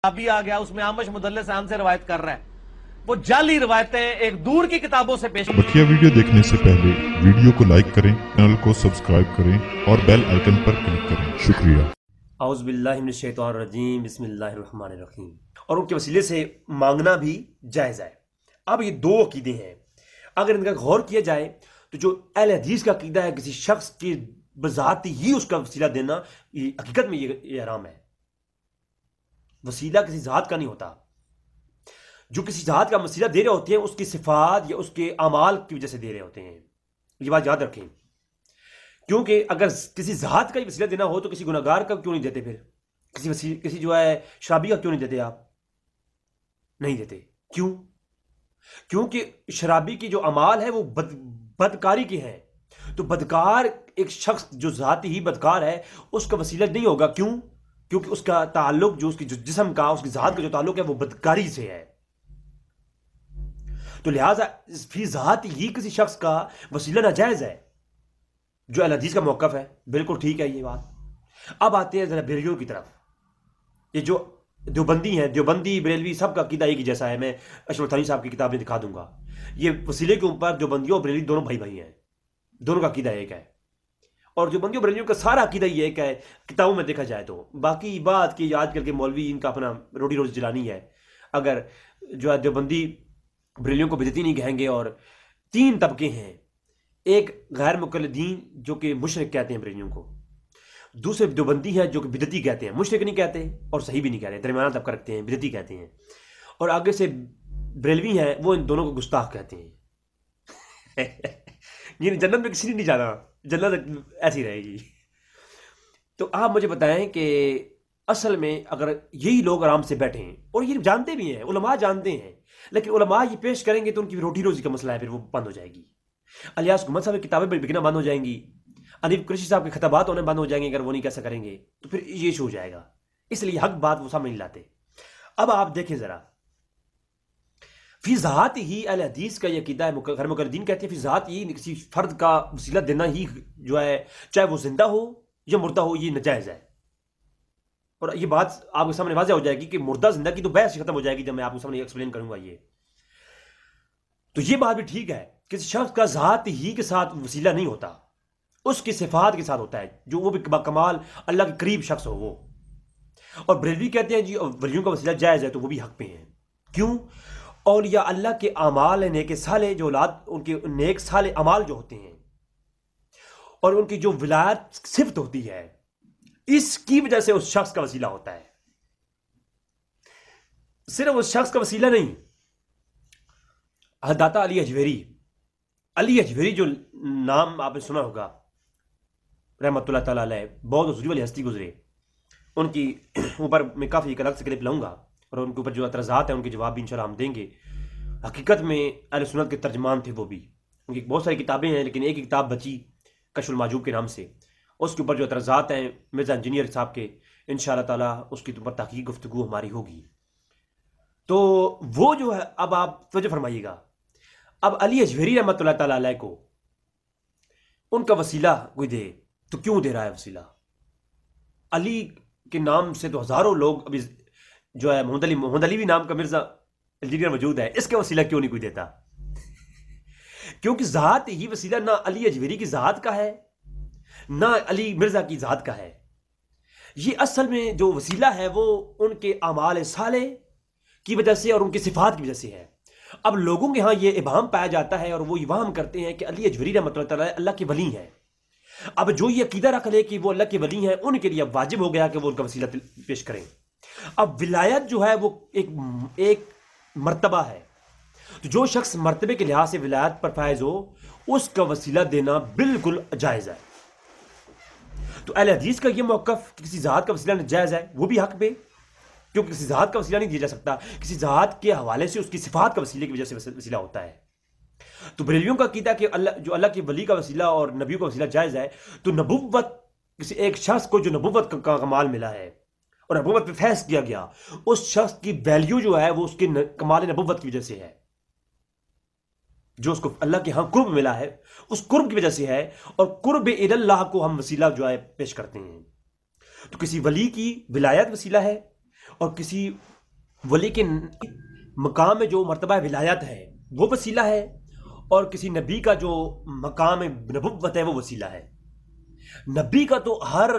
ابھی آ گیا اس میں آمش مدلس عام سے روایت کر رہا ہے، وہ جعلی روایتیں ایک دور کی کتابوں سے پیش۔ بقیہ ویڈیو دیکھنے سے پہلے ویڈیو کو لائک کریں، چینل کو سبسکرائب کریں اور بیل آئیکن پر کلک کریں۔ شکریہ۔ اعوذ باللہ من الشیطان الرجیم، بسم اللہ الرحمن الرحیم۔ اور ان کے وسیلے سے مانگنا بھی جائز ہے۔ اب یہ دو عقیدے ہیں، اگر ان کا غور کیا جائے تو جو اہل حدیث کا عقیدہ ہے کسی شخص کی بذات ہی اس کا وسیلہ دینا، یہ حقیقت میں یہ حرام ہے۔ وسیلہ کسی ذات کا نہیں ہوتا، جو کسی ذات کا وسیلہ دے رہے ہوتے ہیں اس کی صفات یا اس کے اعمال کی وجہ سے دے رہے ہوتے ہیں، یہ بات یاد رکھیں۔ کیونکہ اگر کسی ذات کا ہی وسیلہ دینا ہو تو کسی گناہگار کا کیوں نہیں دیتے؟ پھر کسی جو ہے شرابی کا کیوں نہیں دیتے؟ آپ نہیں دیتے، کیوں؟ کیونکہ شرابی کی جو اعمال ہے وہ بدکاری کے ہیں، تو بدکار ایک شخص جو ذاتی ہی بدکار ہے اس کا وسیلہ نہیں ہوگا۔ کیوں؟ کیونکہ اس کا تعلق جو اس کی جسم کا، اس کی ذات کا جو تعلق ہے وہ بدکاری سے ہے، تو لہٰذا فی ذات ہی کسی شخص کا وسیلہ ناجائز ہے، جو اہل حدیث کا موقف ہے۔ بالکل ٹھیک ہے یہ بات۔ اب آتے ہیں ذرا بریلویوں کی طرف۔ یہ جو دیوبندی ہیں، دیوبندی بریلوی سب کا عقیدہ ایک ہی جیسا ہے، میں اشرف تھانی صاحب کی کتاب میں دکھا دوں گا۔ یہ وسیلے کے اوپر دیوبندیوں اور بریلوی دونوں بھائی ہیں، دونوں کا عقیدہ ایک ہے، اور دیوبندیوں اور بریلویوں کا سارا عقیدہ یہ ایک ہے کتابوں میں دیکھا جائے تو۔ باقی بات کی آج کل کے مولوی ان کا اپنا روٹی روز جلانی ہے، اگر جو ہے دیوبندی بریلویوں کو بدعتی نہیں کہیں گے۔ اور تین طبقے ہیں، ایک غیر مقلدین جو کہ مشرک کہتے ہیں بریلویوں کو، دوسرے دیوبندی ہیں جو کہ بدعتی کہتے ہیں، مشرک نہیں کہتے اور صحیح بھی نہیں کہتے، درمیانہ طبقہ رکھتے ہیں، بدعتی کہتے ہیں، اور آگے سے بریلوی ہیں وہ ان دونوں کو گستاخ کہتے ہیں۔ یہ جنت میں کسی نے نہیں جانا، جنت ایسی رہے گی۔ تو آپ مجھے بتائیں کہ اصل میں اگر یہی لوگ آرام سے بیٹھے ہیں، اور یہ جانتے بھی ہیں، علماء جانتے ہیں، لیکن علماء یہ پیش کریں گے تو ان کی روٹی روزی کا مسئلہ ہے، پھر وہ بند ہو جائے گی۔ الیاس گھمت صاحب کی کتابیں بکنا بند ہو جائیں گی، انیب قریشی صاحب کے خطابات ہونے بند ہو جائیں گے اگر وہ نہیں کیسا کریں گے، تو پھر یہ ایشو ہو جائے گا۔ اس لیے حق بات وہ سامنے نہیں لاتے۔ اب آپ دیکھیں ذرا، فی ذات ہی اہل حدیث کا یہ عقیدہ ہے، غیر مقلدین کہتے ہیں فی ذات ہی کسی فرد کا وسیلہ دینا ہی جو ہے، چاہے وہ زندہ ہو یا مردہ ہو، یہ ناجائز ہے۔ اور یہ بات آپ کے سامنے واضح ہو جائے گی کہ مردہ زندہ کی تو بحث ختم ہو جائے گی جب میں آپ کے سامنے ایکسپلین کروں گا۔ یہ تو یہ بات بھی ٹھیک ہے، کسی شخص کا ذات ہی کے ساتھ وسیلہ نہیں ہوتا، اس کی صفات کے ساتھ ہوتا ہے، جو وہ بھی کمال اللہ کے قریب شخص ہو وہ۔ اور بریلوی کہتے ہیں جی ولیوں کا وسیلہ جائز ہے، تو وہ بھی حق پہ ہیں۔ کیوں؟ اولیاء اللہ کے اعمال ہیں، نیک صالح جو اولاد، ان کے نیک صالح اعمال جو ہوتے ہیں، اور ان کی جو ولایت صفت ہوتی ہے، اس کی وجہ سے اس شخص کا وسیلہ ہوتا ہے، صرف اس شخص کا وسیلہ نہیں۔ داتا علی اجویری، علی اجویری جو نام آپ نے سنا ہوگا، رحمۃ اللہ تعالیٰ علیہ، بہت حضوری والی ہستی گزرے، ان کی اوپر میں کافی ایک الگ سے کلپ لاؤں گا، اور ان کے اوپر جو اعتراضات ہیں ان کے جواب بھی انشاءاللہ ہم دیں گے۔ حقیقت میں اہل سنت کے ترجمان تھے وہ بھی، ان کی بہت ساری کتابیں ہیں لیکن ایک ہی کتاب بچی کشف المحجوب کے نام سے، اس کے اوپر جو اعتراضات ہیں مرزا انجینئر صاحب کے، انشاءاللہ تعالیٰ اس کے اوپر تحقیق گفتگو ہماری ہوگی۔ تو وہ جو ہے، اب آپ توجہ فرمائیے گا، اب علی اجویری رحمۃ اللہ تعالیٰ علیہ کو ان کا وسیلہ کوئی دے تو کیوں دے رہا ہے وسیلہ؟ علی کے نام سے تو ہزاروں لوگ ابھی جو ہے، محمد علی بھی نام کا مرزا انجینئر موجود ہے، اس کا وسیلہ کیوں نہیں کوئی دیتا؟ کیونکہ ذات ہی وسیلہ نہ علی اجویری کی ذات کا ہے نہ علی مرزا کی ذات کا ہے، یہ اصل میں جو وسیلہ ہے وہ ان کے اعمال صالح کی وجہ سے اور ان کی صفات کی وجہ سے ہے۔ اب لوگوں کے ہاں یہ ابہام پایا جاتا ہے اور وہ ابہام کرتے ہیں کہ علی اجویری رحمۃ اللہ تعالیٰ اللہ کے ولی ہیں۔ اب جو یہ عقیدہ رکھ لے کہ وہ اللہ کے ولی ہیں، ان کے لیے اب واجب ہو گیا کہ وہ ان کا وسیلہ پیش کریں۔ اب ولایت جو ہے وہ ایک مرتبہ ہے، تو جو شخص مرتبے کے لحاظ سے ولایت پر فائز ہو اس کا وسیلہ دینا بالکل جائز ہے۔ تو اہل حدیث کا یہ موقف کہ کسی ذات کا وسیلہ جائز ہے، وہ بھی حق پہ، کیونکہ کسی ذات کا وسیلہ نہیں دیا جا سکتا، کسی ذات کے حوالے سے اس کی صفات کا وسیلے کی وجہ سے وسیلہ ہوتا ہے۔ تو بریلویوں کا عقیدہ کہ اللہ کے ولی کا وسیلہ اور نبیوں کا وسیلہ جائز ہے، تو نبوت، کسی ایک شخص کو جو نبوت کا کمال ملا ہے اور نبوت پہ فیض کیا گیا، اس شخص کی ویلیو جو ہے وہ اس کے کمال نبوت کی وجہ سے ہے، جو اس کو اللہ کے ہاں قرب ملا ہے اس قرب کی وجہ سے ہے، اور قرب الی اللہ کو ہم وسیلہ جو ہے پیش کرتے ہیں۔ تو کسی ولی کی ولایت وسیلہ ہے، اور کسی ولی کے مقام میں جو مرتبہ ولایت ہے وہ وسیلہ ہے، اور کسی نبی کا جو مقام نبوت ہے وہ وسیلہ ہے۔ نبی کا تو ہر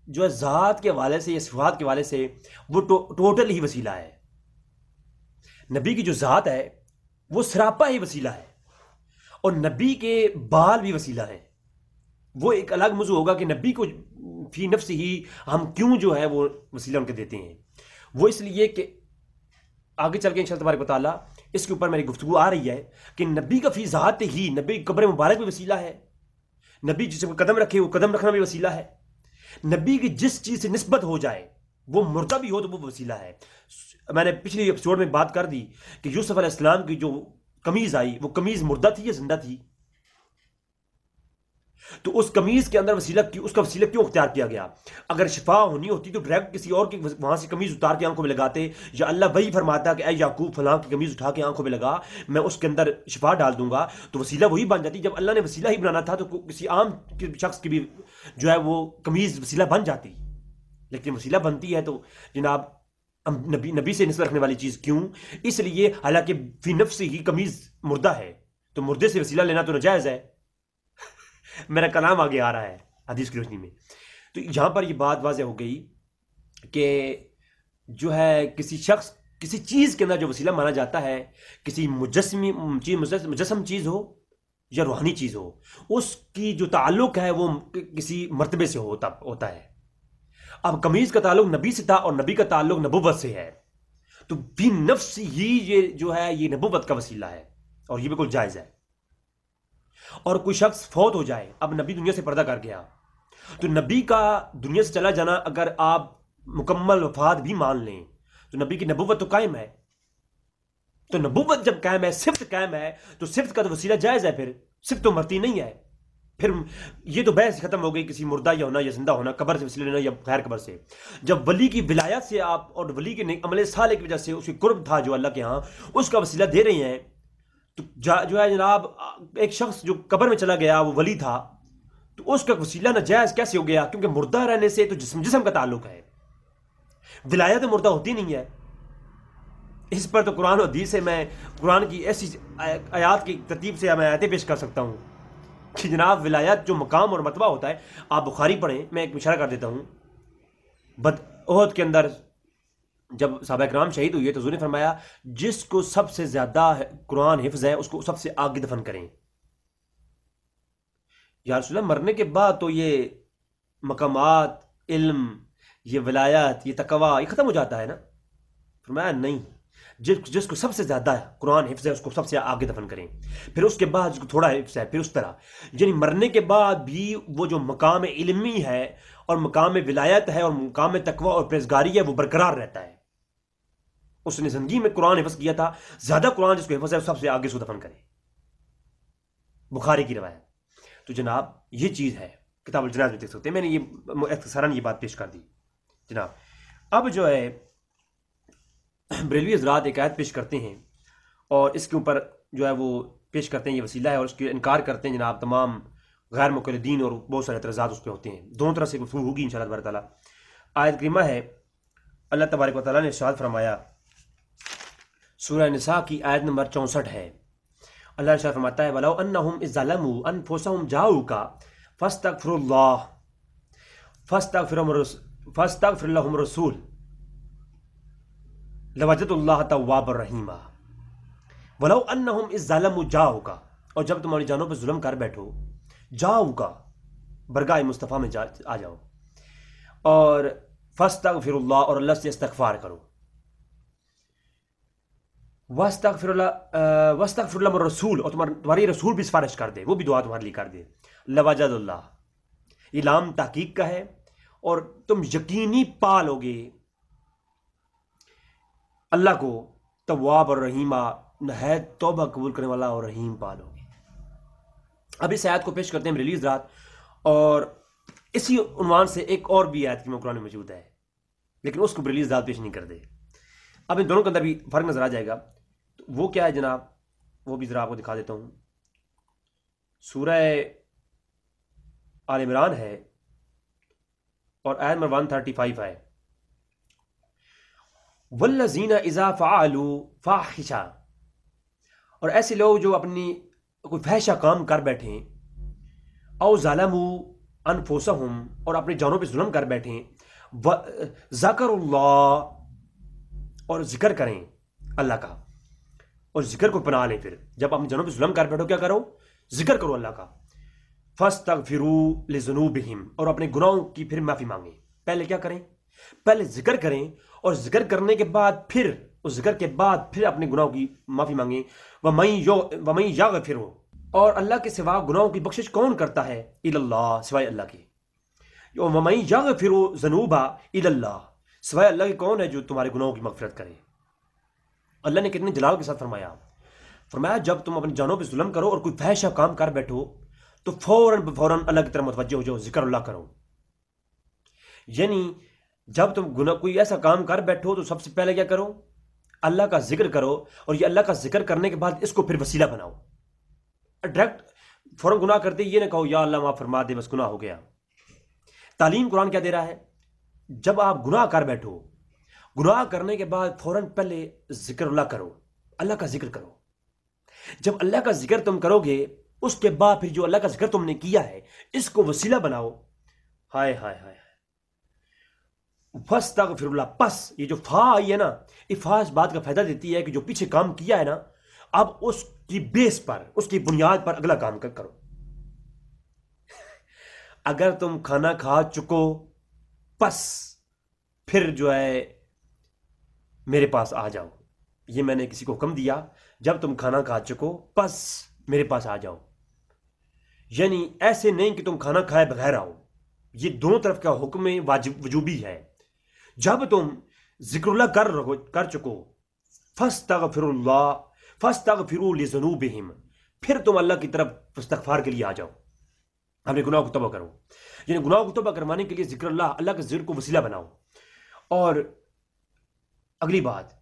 جو ہے ذات کے حوالے سے یا صفات کے حوالے سے وہ ٹوٹل ہی وسیلہ ہے۔ نبی کی جو ذات ہے وہ سراپا ہی وسیلہ ہے، اور نبی کے بال بھی وسیلہ ہیں۔ وہ ایک الگ موضوع ہوگا کہ نبی کو فی نفس ہی ہم کیوں جو ہے وہ وسیلہ ان کے دیتے ہیں۔ وہ اس لیے کہ آگے چل کے انشاءاللہ تبارک و تعالیٰ اس کے اوپر میری گفتگو آ رہی ہے کہ نبی کا فی ذات ہی، نبی کی قبر مبارک بھی وسیلہ ہے، نبی جس کو قدم رکھے وہ قدم رکھنا بھی وسیلہ ہے، نبی کی جس چیز سے نسبت ہو جائے وہ مردہ بھی ہو تو وہ وسیلہ ہے۔ میں نے پچھلی ایپیسوڈ میں بات کر دی کہ یوسف علیہ السلام کی جو قمیض آئی وہ قمیض مردہ تھی یا زندہ تھی؟ تو اس قمیض کے اندر اس کا وسیلہ کیوں اختیار کیا گیا؟ اگر شفا ہونی ہوتی تو ڈائریکٹ کسی اور کی وہاں سے قمیض اتار کے آنکھوں میں لگاتے، یا اللہ وہی فرماتا کہ اے یعقوب فلاں کی قمیض اٹھا کے آنکھوں میں لگا، میں اس کے اندر شفا ڈال دوں گا، تو وسیلہ وہی بن جاتی۔ جب اللہ نے وسیلہ ہی بنانا تھا تو کسی عام شخص کی بھی جو ہے وہ قمیض وسیلہ بن جاتی، لیکن وسیلہ بنتی ہے تو جناب نبی سے نسبت رکھنے والی چیز کیوں؟ اس لیے حالانکہ فی نفس ہی قمیض مردہ ہے تو مردے سے وسیلہ لینا تو ناجائز ہے۔ میرا کلام آگے آ رہا ہے حدیث کی روشنی میں، تو یہاں پر یہ بات واضح ہو گئی کہ جو ہے کسی شخص کسی چیز کے اندر جو وسیلہ مانا جاتا ہے، کسی مجسم چیز ہو یا روحانی چیز ہو، اس کی جو تعلق ہے وہ کسی مرتبے سے ہوتا ہے۔ اب قمیض کا تعلق نبی سے تھا اور نبی کا تعلق نبوت سے ہے، تو بھی نفس ہی یہ جو ہے یہ نبوت کا وسیلہ ہے، اور یہ بالکل جائز ہے۔ اور کوئی شخص فوت ہو جائے، اب نبی دنیا سے پردہ کر گیا، تو نبی کا دنیا سے چلا جانا اگر آپ مکمل وفات بھی مان لیں تو نبی کی نبوت تو قائم ہے۔ تو نبوت جب قائم ہے، صفت قائم ہے، تو صفت کا تو وسیلہ جائز ہے، پھر صفت تو مرتی نہیں ہے۔ پھر یہ تو بحث ختم ہو گئی کسی مردہ یا ہونا یا زندہ ہونا، قبر سے وسیلہ لینا یا غیر قبر سے۔ جب ولی کی ولایت سے آپ اور ولی کے عمل صالح کی وجہ سے اس کی قرب تھا جو اللہ کے ہاں، اس کا وسیلہ دے رہے ہیں، تو جو ہے جناب ایک شخص جو قبر میں چلا گیا وہ ولی تھا، تو اس کا وسیلہ ناجائز کیسے ہو گیا؟ کیونکہ مردہ رہنے سے تو جسم کا تعلق ہے، ولایت مردہ ہوتی نہیں ہے۔ اس پر تو قرآن و حدیث سے میں قرآن کی ایسی آیات کی ترتیب سے میں آیتیں پیش کر سکتا ہوں کہ جناب ولایت جو مقام اور مرتبہ ہوتا ہے، آپ بخاری پڑھیں، میں ایک اشارہ کر دیتا ہوں۔ احد کے اندر جب صحابہ کرام شہید ہوئے تو حضور نے فرمایا جس کو سب سے زیادہ قرآن حفظ ہے اس کو سب سے آگے دفن کریں۔ یا رسول اللہ مرنے کے بعد تو یہ مقامات، علم، یہ ولایت، یہ تقوی یہ ختم ہو جاتا ہے نا؟ فرمایا نہیں، جس کو سب سے زیادہ قرآن حفظ ہے اس کو سب سے آگے دفن کریں، پھر اس کے بعد جس کو تھوڑا حفظ ہے پھر اس طرح، یعنی مرنے کے بعد بھی وہ جو مقام علمی ہے اور مقام ولایت ہے اور مقام تقوی اور پرہیزگاری ہے وہ برقرار رہتا ہے۔ اس نے زندگی میں قرآن حفظ کیا تھا، زیادہ قرآن جس کو حفظ ہے سب سے آگے اس کو دفن کرے، بخاری کی روایت۔ تو جناب یہ چیز ہے، کتاب الجنائز میں دیکھ سکتے ہیں، میں نے یہ اختصاراً یہ بات پیش کر دی جناب۔ اب جو ہے بریلوی حضرات ایک آیت پیش کرتے ہیں اور اس کے اوپر جو ہے وہ پیش کرتے ہیں یہ وسیلہ ہے، اور اس کے انکار کرتے ہیں جناب تمام غیر مقلدین، اور بہت سارے اعتراضات اس پہ ہوتے ہیں۔ دونوں طرح سے گفتگو ہوگی انشاءاللہ تبارک تعالیٰ۔ آیت کریمہ ہے، اللہ تبارک و تعالیٰ نے ارشاد فرمایا، سورہ نساء کی آیت نمبر 64 ہے، اللہ ارشاد فرماتا ہے وَلَوْ أَنَّهُمْ إِذْ ظَلَمُوا أَنفُسَهُمْ جَاءُوكَ فَاسْتَغْفِرَ لَهُمُ الرَّسُولُ لَوَجَدُوا اللَّهَ تَوَّابًا رَحِيمًا۔ وَلَوْ أَنَّهُمْ إِذْ ظَلَمُوا جَاءُوكَ، اور جب تمہاری جانوں پہ ظلم کر بیٹھو، جاؤکا برگاہ مصطفیٰ میں آ جاؤ، اور فاستغفر اللہ، اور اللہ سے استغفار کرو، واستغفر اللہ الرسول، اور تمہاری رسول بھی سفارش کر دے، وہ بھی دعا تمہارے لیے کر دے، لوجد اللہ، یہ لام تحقیق کا ہے، اور تم یقینی پالو گے اللہ کو تواب اور رحیمہ، نہایت توبہ قبول کرنے والا اور رحیم پالو گے۔ اب اس آیت کو پیش کرتے ہیں ریلیز رات، اور اسی عنوان سے ایک اور بھی آیت کی قرآن میں موجود ہے، لیکن اس کو ریلیز رات پیش نہیں کر دے۔ اب ان دونوں کے اندر بھی فرق نظر آ جائے گا، تو وہ کیا ہے جناب، وہ بھی ذرا آپ کو دکھا دیتا ہوں۔ سورہ آل عمران ہے اور آیت نمبر 135 ہے، والذین اذا فعلوا فاحشہ، اور ایسے لوگ جو اپنی کوئی فحشہ کام کر بیٹھیں، او ظلموا انفسہم، اور اپنی جانوں پہ ظلم کر بیٹھیں، ذکر اللہ، اور ذکر کریں اللہ کا، اور ذکر کو پناہ لیں. پھر جب اپنی جانوں پہ ظلم کر بیٹھو کیا کرو؟ ذکر کرو اللہ کا. فاستغفروا لذنوبہم، اور اپنے گناہوں کی پھر معافی مانگیں. پہلے کیا کریں؟ پہلے ذکر کریں، اور ذکر کرنے کے بعد پھر اس ذکر کے بعد پھر اپنے گناہوں کی معافی مانگیں. وَمَن یغفر، اور اللہ کے سوا گناہوں کی بخشش کون کرتا ہے؟ الی اللہ، سوائے اللہ کے. وَمَن یغفر ذنوب الی اللہ، سوائے اللہ کے کون ہے جو تمہارے گناہوں کی مغفرت کرے؟ اللہ نے کتنے جلال کے ساتھ فرمایا جب تم اپنی جانوں پہ ظلم کرو اور کوئی فحشہ کام کر بیٹھو تو فوراً اللہ کی طرف متوجہ ہو جاؤ، ذکر اللہ کرو. یعنی جب تم کوئی ایسا کام کر بیٹھو تو سب سے پہلے کیا کرو؟ اللہ کا ذکر کرو، اور یہ اللہ کا ذکر کرنے کے بعد اس کو پھر وسیلہ بناؤ. ڈائریکٹ فوراً گناہ کرتے یہ نہ کہو یا اللہ معاف فرما دے بس گناہ ہو گیا. تعلیم قرآن کیا دے رہا ہے؟ جب آپ گناہ کر بیٹھو، گناہ کرنے کے بعد فوراً پہلے ذکر اللہ کرو، اللہ کا ذکر کرو. جب اللہ کا ذکر تم کرو گے اس کے بعد پھر جو اللہ کا ذکر تم نے کیا ہے اس کو وسیلہ بناؤ. ہائے ہائے ہائے، فاستغفر اللہ. پس یہ جو فا آئی ہے نا، یہ فا اس بات کا فائدہ دیتی ہے کہ جو پیچھے کام کیا ہے نا، اب اس کی بیس پر، اس کی بنیاد پر اگلا کام کرو. اگر تم کھانا کھا چکو پس پھر جو ہے میرے پاس آ جاؤ. یہ میں نے کسی کو حکم دیا، جب تم کھانا کھا چکو پس میرے پاس آ جاؤ. یعنی ایسے نہیں کہ تم کھانا کھائے بغیر آؤ، یہ دونوں طرف کا حکم واجب وجوبی ہے. جب تم ذکر اللہ کر چکو، فاستغفر اللہ، فاستغفروا لذنوبہم، پھر تم اللہ کی طرف استغفار کے لیے آ جاؤ، اپنے گناہوں کو توبہ کرو. یعنی گناہوں کو توبہ کروانے کے لیے ذکر اللہ کے ذکر کو وسیلہ بناؤ. اور اگلی بات،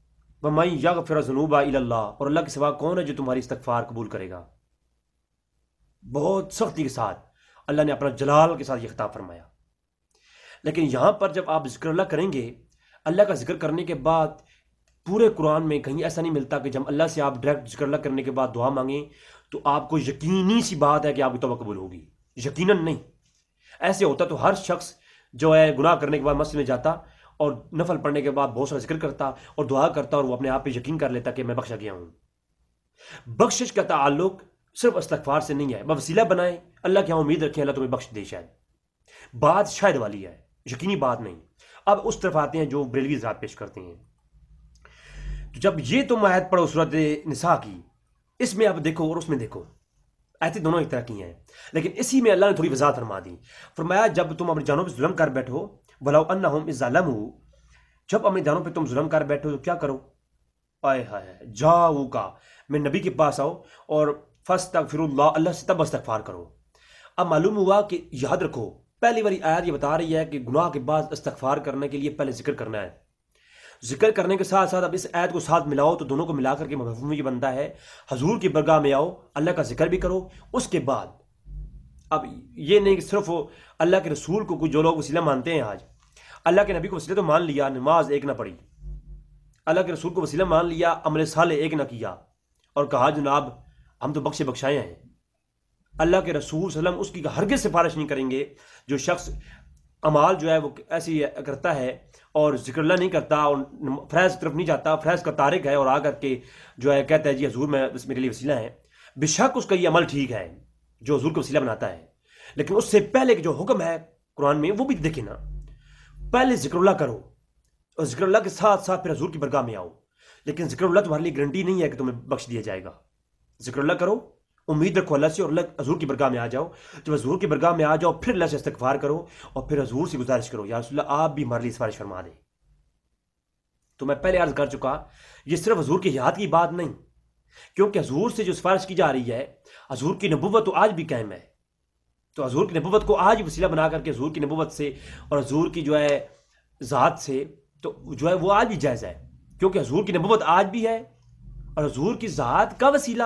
وَمَن یغفر الذنوب الی اللہ، اور اللہ کے سوا کون ہے جو تمہاری استغفار قبول کرے گا؟ بہت سختی کے ساتھ اللہ نے اپنا جلال کے ساتھ یہ خطاب فرمایا. لیکن یہاں پر جب آپ ذکر اللہ کریں گے، اللہ کا ذکر کرنے کے بعد پورے قرآن میں کہیں ایسا نہیں ملتا کہ جب اللہ سے آپ ڈائریکٹ ذکر اللہ کرنے کے بعد دعا مانگیں تو آپ کو یقینی سی بات ہے کہ آپ کی توبہ قبول ہوگی. یقیناً نہیں. ایسے ہوتا تو ہر شخص جو ہے گناہ کرنے کے بعد مسجد میں جاتا اور نفل پڑھنے کے بعد بہت سارا ذکر کرتا اور دعا کرتا اور وہ اپنے آپ پہ یقین کر لیتا کہ میں بخشا گیا ہوں. بخشش کا تعلق صرف استغفار سے نہیں ہے. وسیلہ بنائیں، اللہ کے یہاں امید رکھیں اللہ تمہیں بخش دے. بات شاید والی ہے، یقینی بات نہیں. اب اس طرف آتے ہیں جو بریلوی ذات پیش کرتے ہیں. تو جب یہ تم آیت پڑھو سورۃ نساء کی، اس میں اب دیکھو اور اس میں دیکھو، آیتیں دونوں ایک طرح کی ہیں، لیکن اسی میں اللہ نے تھوڑی وضاحت فرما دی. فرمایا جب تم اپنی جانوں پہ ظلم کر بیٹھو، وَلَوْ أَنَّهُمْ إِذْ ظَلَمُوا، جب اپنی جانوں پہ تم ظلم کر بیٹھو تو کیا کرو؟ آئے ہائے، جاؤ کا میں نبی کے پاس آؤ اور فاستغفر اللہ، اللہ سے تب استغفار کرو. اب معلوم ہوا کہ یاد رکھو پہلی والی آیت یہ بتا رہی ہے کہ گناہ کے بعد استغفار کرنے کے لیے پہلے ذکر کرنا ہے. ذکر کرنے کے ساتھ ساتھ اب اس آیت کو ساتھ ملاؤ تو دونوں کو ملا کر کے مفہوم یہ بنتا ہے حضور کی برگاہ میں آؤ، اللہ کا ذکر بھی کرو. اس کے بعد اب یہ نہیں کہ صرف اللہ کے رسول کو جو لوگ وسیلہ مانتے ہیں، آج اللہ کے نبی کو وسیلہ تو مان لیا، نماز ایک نہ پڑھی، اللہ کے رسول کو وسیلہ مان لیا، عمل صالح ایک نہ کیا اور کہا جناب ہم تو بخشے بخشائے ہیں. اللہ کے رسول صلی اللہ علیہ وسلم اس کی ہرگز سفارش نہیں کریں گے. جو شخص عمال جو ہے وہ ایسی کرتا ہے اور ذکر اللہ نہیں کرتا اور فیض کی طرف نہیں جاتا، فیض کا تارک ہے اور آ کر کے جو ہے کہتا ہے جی حضور میں اس میرے لیے وسیلہ ہے، بے شک اس کا یہ عمل ٹھیک ہے جو حضور کو وسیلہ بناتا ہے. لیکن اس سے پہلے کہ جو حکم ہے قرآن میں وہ بھی دیکھیں نا، پہلے ذکر اللہ کرو اور ذکر اللہ کے ساتھ ساتھ پھر حضور کی برگاہ میں آؤ. لیکن ذکر اللہ تمہارے لیے گارنٹی نہیں ہے کہ تمہیں بخش دیا جائے گا. ذکر اللہ کرو، امید رکھو اللہ سے اور اللہ حضور کی برگاہ میں آ جاؤ. جب حضور کی برگاہ میں آ جاؤ پھر اللہ سے استغفار کرو اور پھر حضور سے گزارش کرو یا رسول اللہ آپ بھی ہمارے لیے سفارش فرما دیں. تو میں پہلے عرض کر چکا یہ صرف حضور کی حیات کی بات نہیں، کیونکہ حضور سے جو سفارش کی جا رہی ہے، حضور کی نبوت تو آج بھی قائم ہے. تو حضور کی نبوت کو آج وسیلہ بنا کر کے حضور کی نبوت سے اور حضور کی جو ہے ذات سے تو جو ہے وہ آج بھی جائز ہے، کیونکہ حضور کی نبوت آج بھی ہے اور حضور کی ذات کا وسیلہ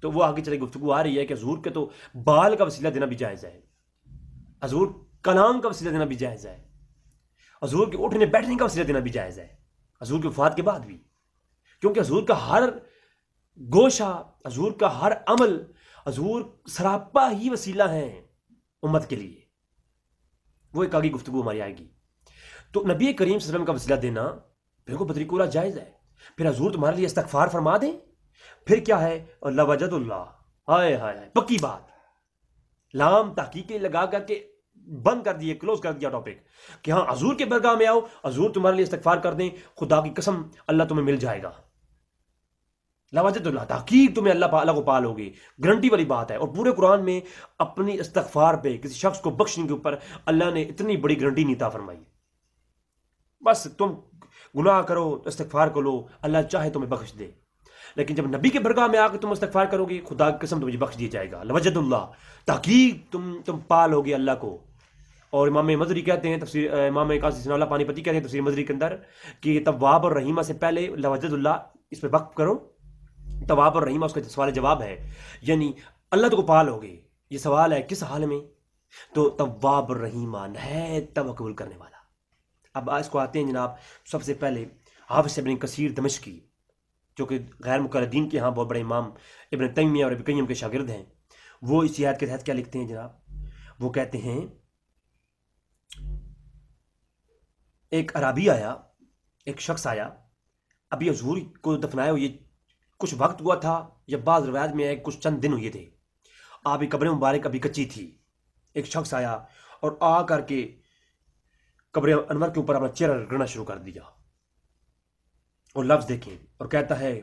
تو وہ آگے چلے گفتگو آ رہی ہے کہ حضور کے تو بال کا وسیلہ دینا بھی جائز ہے، حضور کلام کا وسیلہ دینا بھی جائز ہے، حضور کے اٹھنے بیٹھنے کا وسیلہ دینا بھی جائز ہے. حضور کی وفات کے بعد بھی، کیونکہ حضور کا ہر گوشہ، حضور کا ہر عمل، حضور سراپا ہی وسیلہ ہیں امت کے لیے. وہ ایک آگے گفتگو ہماری آئے گی. تو نبی کریم صلی اللہ علیہ وسلم کا وسیلہ دینا بالکل بطریق اولیٰ جائز ہے. پھر حضور تمہارے لیے استغفار فرما دیں، پھر کیا ہے؟ اللہ وجد اللہ، ہائے ہائے، پکی بات. لام تحقیق لگا کر کے بند کر دیے، کلوز کر دیا ٹاپک کہ ہاں حضور کے برگاہ میں آؤ، حضور تمہارے لیے استغفار کر دیں، خدا کی قسم اللہ تمہیں مل جائے گا. لوجد اللہ، تحقیق تمہیں اللہ کو پالو گے، گارنٹی والی بات ہے. اور پورے قرآن میں اپنی استغفار پہ، کسی شخص کو بخشنے کے اوپر اللہ نے اتنی بڑی گارنٹی نہیں عطا فرمائی. بس تم گناہ کرو، استغفار کرو، اللہ چاہے تمہیں بخش دے. لیکن جب نبی کے برگاہ میں آ کے تم استغفار کرو گے، خدا کی قسم تمہیں بخش دیا جائے گا. لوجد اللہ، تحقیق تم پالو گے اللہ کو. اور امام مزری کہتے ہیں تفسیر، امام قاضی ثناء اللہ پانی پتی کہتے ہیں تفسیر مزری کے اندر کہ تواب اور رحیمہ سے پہلے لوجد اللہ اس پہ وقف کرو. تواب اور رحیمہ اس کا سوال جواب ہے، یعنی اللہ تو کو پالو گے. یہ سوال ہے کس حال میں؟ تو تواب اور رحیمہ نہایت توبہ قبول کرنے والا. اب اس کو آتے ہیں جناب سب سے پہلے حافظ ابن کثیر دمشقی، جو کہ غیر مقلدین کے ہاں بہت بڑے امام ابن تیمیہ اور ابن قیم کے شاگرد ہیں. وہ اس آیت کے تحت کیا لکھتے ہیں جناب؟ وہ کہتے ہیں ایک عرابی آیا، ایک شخص آیا، ابھی حضور کو دفنایا ہوئے کچھ وقت ہوا تھا، یا بعض روایت میں ہے کچھ چند دن ہوئے تھے. آپ کی قبر مبارک ابھی کچی تھی. ایک شخص آیا اور آ کر کے قبر انور کے اوپر اپنا چہرہ رگڑنا شروع کر دیا. اور لفظ دیکھیں، اور کہتا ہے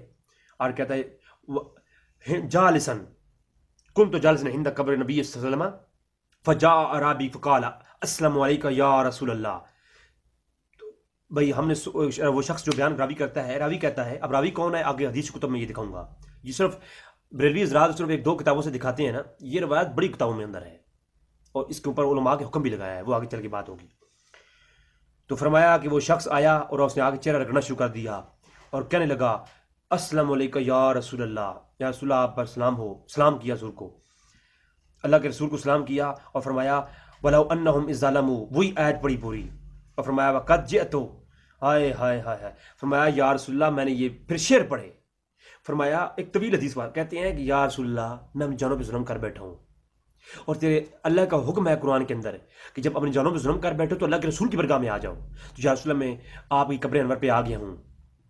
جالسن کنت جالسن عند قبر نبی صلی اللہ علیہ وسلم فجاء عرابی فقال السلام علیکم یا رسول اللہ. بھئی ہم نے وہ شخص جو بیان راوی کرتا ہے، راوی کہتا ہے، اب راوی کون ہے آگے حدیث کتب میں یہ دکھاؤں گا. یہ صرف بریلوی حضرات صرف ایک دو کتابوں سے دکھاتے ہیں نا، یہ روایت بڑی کتابوں میں اندر ہے، اور اس کے اوپر علماء کے حکم بھی لگایا ہے، وہ آگے چل کے بات ہوگی. تو فرمایا کہ وہ شخص آیا اور اس نے آگے چہرہ رگڑنا شروع کر دیا اور کہنے لگا السلام علیکم یا رسول اللہ، یا رسول اللہ آپ پر سلام ہو. سلام کیا حضور کو، اللہ کے رسول کو سلام کیا، اور فرمایا وَلَوْ أَنَّهُمْ إِذْ ظَلَمُوا، وہی آیت پڑھی پوری. اور فرمایا وَقَدْ جِئْتُ، ہائے ہائے ہائے، فرمایا یا رسول اللہ میں نے یہ پھر شعر پڑھے. فرمایا ایک طویل حدیث بات کہتے ہیں کہ یا رسول اللہ میں اپنی جانوں پہ ظلم کر بیٹھا ہوں، اور تیرے اللہ کا حکم ہے قرآن کے اندر کہ جب اپنی جانوں پہ ظلم کر بیٹھو تو اللہ کے رسول کی برگاہ میں آ جاؤ. تو یا رسول اللہ میں آپ کی قبر انور پہ آ گیا ہوں،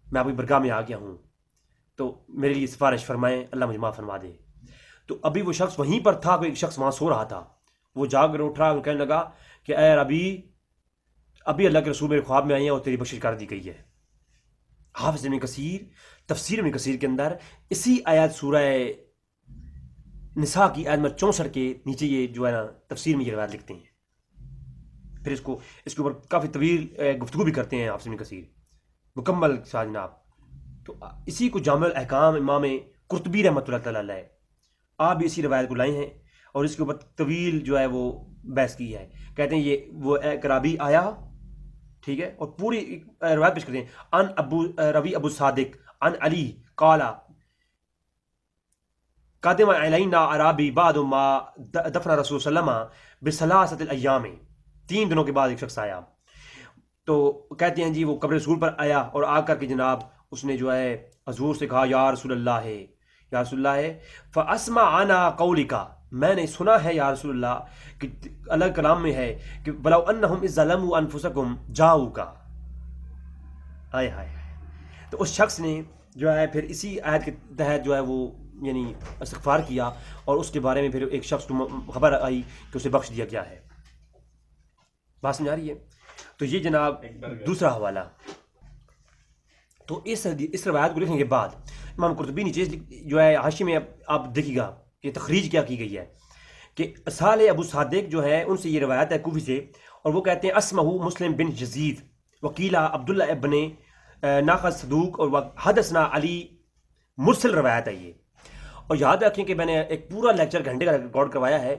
میں آپ کی برگاہ میں آ گیا ہوں، تو میرے لیے سفارش فرمائیں، اللہ مجھے معاف فرما دے. تو ابھی وہ شخص وہیں پر تھا، کوئی ایک شخص وہاں سو رہا تھا. وہ جاگ کر اٹھ رہا اور کہنے لگا کہ اے ابھی اللہ کے رسول میرے خواب میں آئی ہیں اور تیری بخشش کر دی گئی ہے. حافظ ابن کثیر تفسیر ابن کثیر کے اندر اسی آیات سورہ نساء کی آیت نمبر 64 کے نیچے یہ جو ہے نا تفسیر میں یہ روایت لکھتے ہیں. پھر اس کے اوپر کافی طویل گفتگو بھی کرتے ہیں حافظ ابن کثیر مکمل ساتھ جناب. تو اسی کو جامع الاحکام امام قرطبی رحمۃ اللہ تعالی علیہ آپ بھی اسی روایت کو لائے ہیں، اور اس کے اوپر طویل جو ہے وہ بحث کی ہے. کہتے ہیں یہ وہ ایک رابی آیا، ٹھیک ہے، اور پوری روایت پیش کرتے ہیں ان روی ابو صادق ان علی قالا قادم علینا عرابی بعد ما دفن رسول صلی اللہ علیہ وسلم بثلاثۃ الایام، 3 دنوں کے بعد ایک شخص آیا. تو کہتے ہیں جی وہ قبر رسول پر آیا اور آ کر کے جناب اس نے جو ہے حضور سے کہا یا رسول اللہ ہے، یا رسول اللہ ہے. فاسمعنا قولک، میں نے سنا ہے یا رسول اللہ کہ اللہ کلام میں ہے کہ بلو انہم اذ ظلموا انفسکم جاؤک. ہائے ہائے. تو اس شخص نے جو ہے پھر اسی آیت کے تحت جو ہے وہ یعنی استغفار کیا، اور اس کے بارے میں پھر ایک شخص کو خبر آئی کہ اسے بخش دیا گیا ہے. بات سمجھ آ رہی ہے؟ تو یہ جناب دوسرا حوالہ. تو اس روایت کو لکھنے کے بعد امام قرطبی نیچے جو ہے حاشی میں آپ دیکھیے گا کہ تخریج کیا کی گئی ہے کہ صالح ابو صادق جو ہے ان سے یہ روایت ہے کوفی سے، اور وہ کہتے ہیں اسمہ مسلم بن یزید وکیلا عبداللہ ابن ناخذ صدوق، اور حدثنا علی، مرسل روایت ہے یہ. اور یاد رکھیں کہ میں نے ایک پورا لیکچر گھنٹے کا ریکارڈ کروایا ہے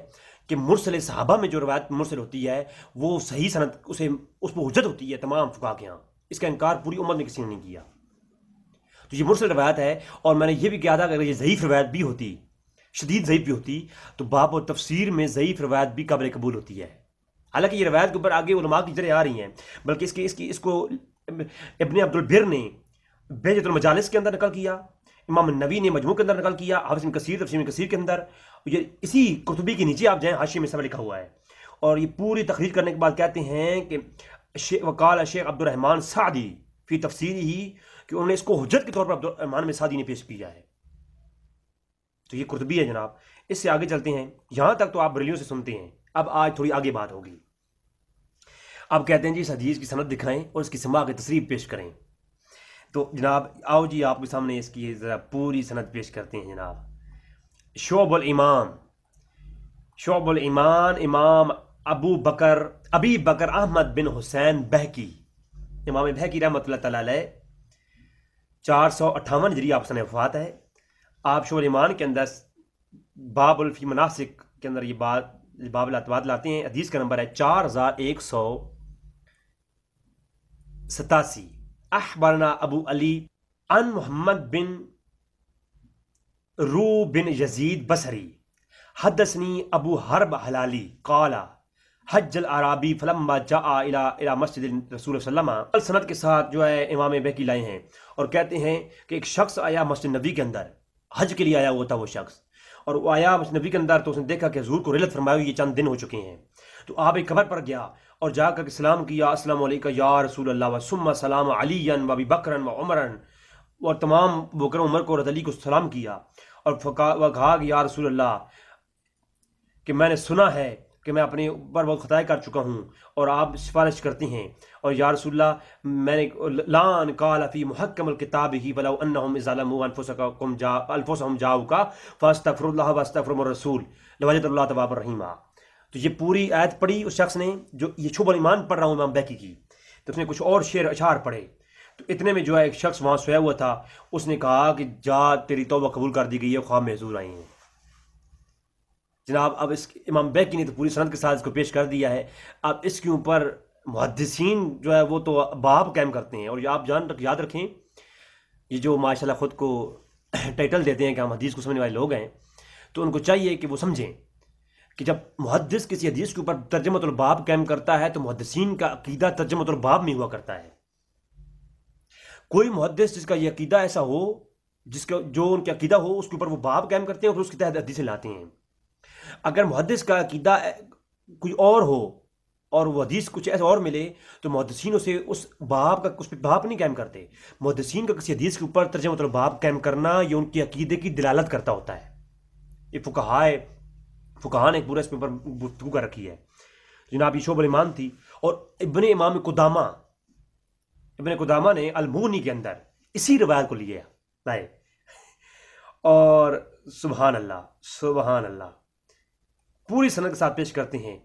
کہ مرسل صحابہ میں جو روایت مرسل ہوتی ہے وہ صحیح سند اس پر حجت ہوتی ہے تمام فقہا کے ہاں، اس کا انکار پوری امت میں کسی نے نہیں کیا. تو یہ مرسل روایت ہے، اور میں نے یہ بھی کہا تھا کہ اگر یہ ضعیف روایت بھی ہوتی، شدید ضعیف بھی ہوتی، تو باب و تفسیر میں ضعیف روایت بھی قابل قبول ہوتی ہے. حالانکہ یہ روایت کے اوپر آگے علماء کی جرح آ رہی ہیں، بلکہ اس کو ابن عبد البر نے بہجۃ المجالس کے اندر نقل کیا، امام نووی نے مجموع کے اندر نقل کیا، حافظ ابن کثیر تفسیر ابن کثیر کے اندر، یہ اسی قرطبی کے نیچے آپ جائیں حاشیے میں سب لکھا ہوا ہے، اور یہ پوری تخریج کرنے کے بعد کہتے ہیں کہ وقال شیخ عبد الرحمن سعدی فی تفسیری ہی، کہ انہوں نے اس کو حجت کے طور پر عبد الرحمن میں سعدی نے پیش کیا ہے۔ تو یہ قرطبی ہے جناب۔ اس سے آگے چلتے ہیں، یہاں تک تو آپ بریلیوں سے سنتے ہیں، اب آج تھوڑی آگے بات ہوگی۔ اب کہتے ہیں جی اس حدیث کی سند دکھائیں اور اس کی سماع کی تصریح پیش کریں۔ تو جناب آؤ جی آپ کے سامنے اس کی ذرا پوری سند پیش کرتے ہیں جناب۔ شعب الایمان امام ابی بکر احمد بن حسین بہکی، امام بہکی رحمۃ اللہ تعالی علیہ 458 ہجری آپ سنہ وفات ہے۔ آپ شعب الایمان کے اندر باب الفی مناسک کے اندر یہ باب الاعتماد لاتے ہیں، حدیث کا نمبر ہے 4187۔ اخبرنا ابو علی عن محمد بن رو بن یزید بصری حدثنی ابو حرب حلالی قال حج الاعرابی فلما جاء الى مسجد رسول صلی اللہ علیہ وسلم، سند کے ساتھ جو ہے امام بہقی لائے ہیں، اور کہتے ہیں کہ ایک شخص آیا مسجد نبی کے اندر، حج کے لیے آیا ہوا تھا وہ شخص، اور وہ آیا مسجد نبی کے اندر تو اس نے دیکھا کہ حضور کو رحلت فرمائی ہوئی، یہ چند دن ہو چکے ہیں، تو آپ ایک قبر پر گیا اور جا کر کے سلام کیا، السلام علیکم یا رسول اللہ وثم سلام علی و ابی بکر و عمر، اور تمام بکر عمر کو اور علی کو سلام کیا، اور کہا کہ یا رسول اللہ کہ میں نے سنا ہے کہ میں اپنے اوپر بہت خطائیں کر چکا ہوں اور آپ سفارش کرتے ہیں، اور یا رسول اللہ میں نے لان قال فی محکم الکتاب ہی ولو انہم اذا ظلموا انفسهم جاؤک فاستغفروا اللہ واستغفروا الرسول لوجد اللہ توابا رحیما۔ تو یہ پوری آیت پڑھی اس شخص نے، جو یہ شعب الایمان پڑھ رہا ہوں امام بہقی کی، تو اس نے کچھ اور شعر اشعار پڑھے، تو اتنے میں جو ہے ایک شخص وہاں سویا ہوا تھا، اس نے کہا کہ جا تیری توبہ قبول کر دی گئی ہے، خواب میں حضور آئی ہیں۔ جناب اب اس امام بہقی نے تو پوری سند کے ساتھ اس کو پیش کر دیا ہے، اب اس کے اوپر محدثین جو ہے وہ تو باب قائم کرتے ہیں، اور آپ یاد رکھیں یہ جو ماشاءاللہ خود کو ٹائٹل دیتے ہیں کہ ہم حدیث کو سمجھنے والے لوگ ہیں، تو ان کو چاہیے کہ وہ سمجھیں کہ جب محدث کسی حدیث کے اوپر ترجمۃ الباب قائم کرتا ہے تو محدثین کا عقیدہ ترجمۃ الباب میں ہوا کرتا ہے۔ کوئی محدث جس کا یہ عقیدہ ایسا ہو، جو ان کا عقیدہ ہو، اس کے اوپر وہ باب قائم کرتے ہیں اور اس کے تحت حدیثیں لاتے ہیں۔ اگر محدث کا عقیدہ کوئی اور ہو اور وہ حدیث کچھ ایسا اور ملے تو محدثین اسے اس پہ باب نہیں قائم کرتے۔ محدثین کا کسی حدیث کے اوپر ترجمۃ الباب قائم کرنا یہ ان کے عقیدے کی دلالت کرتا ہوتا ہے۔ یہ فقہاء نے پورا اس پر گفتگو کر رکھی ہے۔ جناب یہ شعب الایمان تھی، اور ابن قدامہ نے المغنی کے اندر اسی روایت کو لیا لائے، اور سبحان اللہ پوری سند کے ساتھ پیش کرتے ہیں